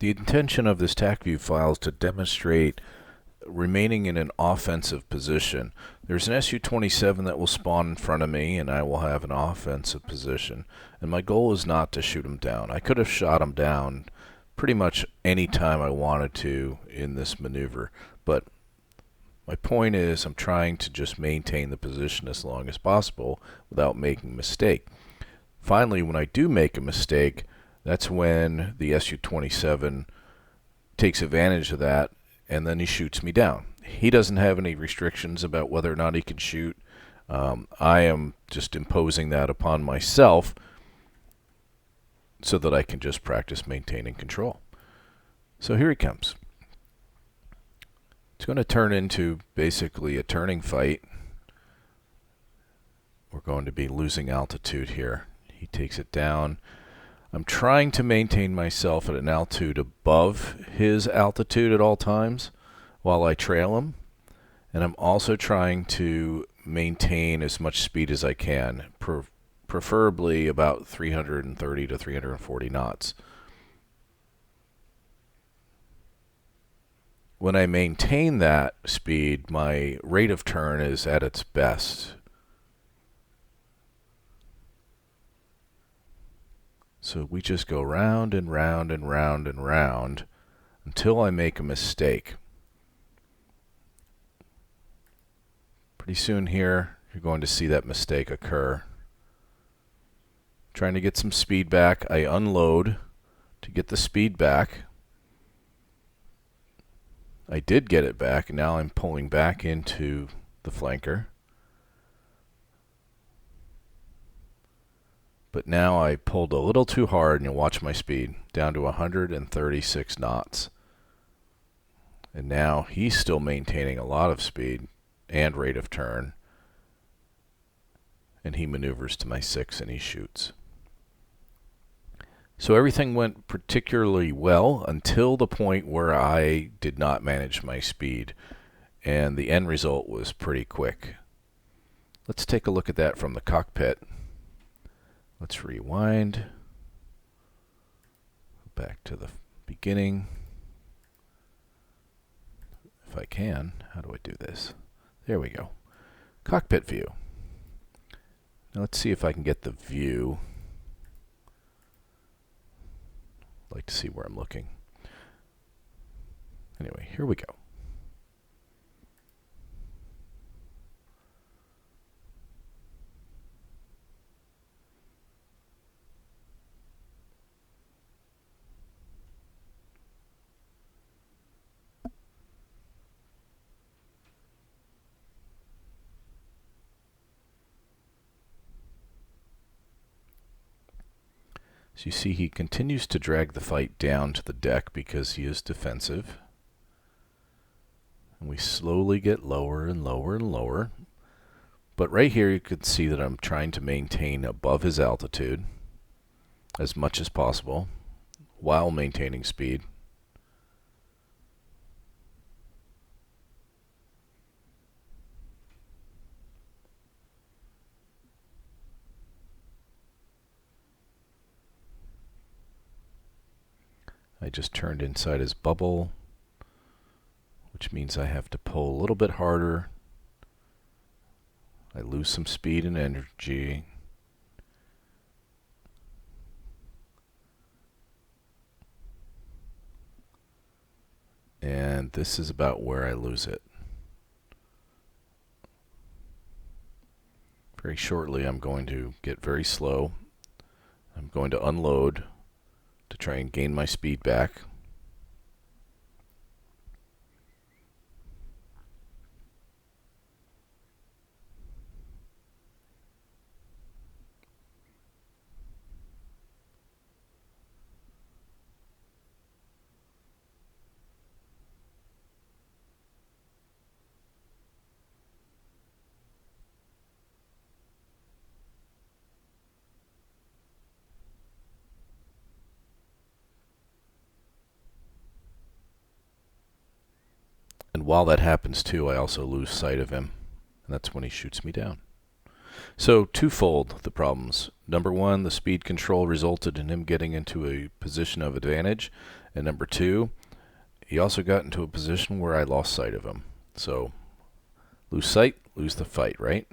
The intention of this TACView file is to demonstrate remaining in an offensive position. There's an Su-27 that will spawn in front of me, and I will have an offensive position. And my goal is not to shoot him down. I could have shot him down pretty much any time I wanted to in this maneuver, but my point is I'm trying to just maintain the position as long as possible without making a mistake. Finally, when I do make a mistake, that's when the Su-27 takes advantage of that, and then he shoots me down. He doesn't have any restrictions about whether or not he can shoot. I am just imposing that upon myself so that I can just practice maintaining control. So here he comes. It's going to turn into basically a turning fight. We're going to be losing altitude here. He takes it down. I'm trying to maintain myself at an altitude above his altitude at all times while I trail him. And I'm also trying to maintain as much speed as I can, preferably about 330 to 340 knots. When I maintain that speed, my rate of turn is at its best. So we just go round and round and round and round until I make a mistake. Pretty soon here, you're going to see that mistake occur. Trying to get some speed back, I unload to get the speed back. I did get it back, and now I'm pulling back into the flanker. But now I pulled a little too hard, and you'll watch my speed, down to 136 knots. And now he's still maintaining a lot of speed and rate of turn. And he maneuvers to my 6 and he shoots. So everything went particularly well until the point where I did not manage my speed. And the end result was pretty quick. Let's take a look at that from the cockpit. Let's rewind. Back to the beginning. If I can, how do I do this? There we go. Cockpit view. Now let's see if I can get the view. I'd like to see where I'm looking. Anyway, here we go. So you see he continues to drag the fight down to the deck because he is defensive. And we slowly get lower and lower and lower. But right here you can see that I'm trying to maintain above his altitude as much as possible while maintaining speed. I just turned inside his bubble, which means I have to pull a little bit harder. I lose some speed and energy. And this is about where I lose it. Very shortly I'm going to get very slow. I'm going to unload to try and gain my speed back. And while that happens too, I also lose sight of him, and that's when he shoots me down. So twofold the problems. Number one, the speed control resulted in him getting into a position of advantage, And number two, he also got into a position where I lost sight of him. So lose sight, lose the fight, right?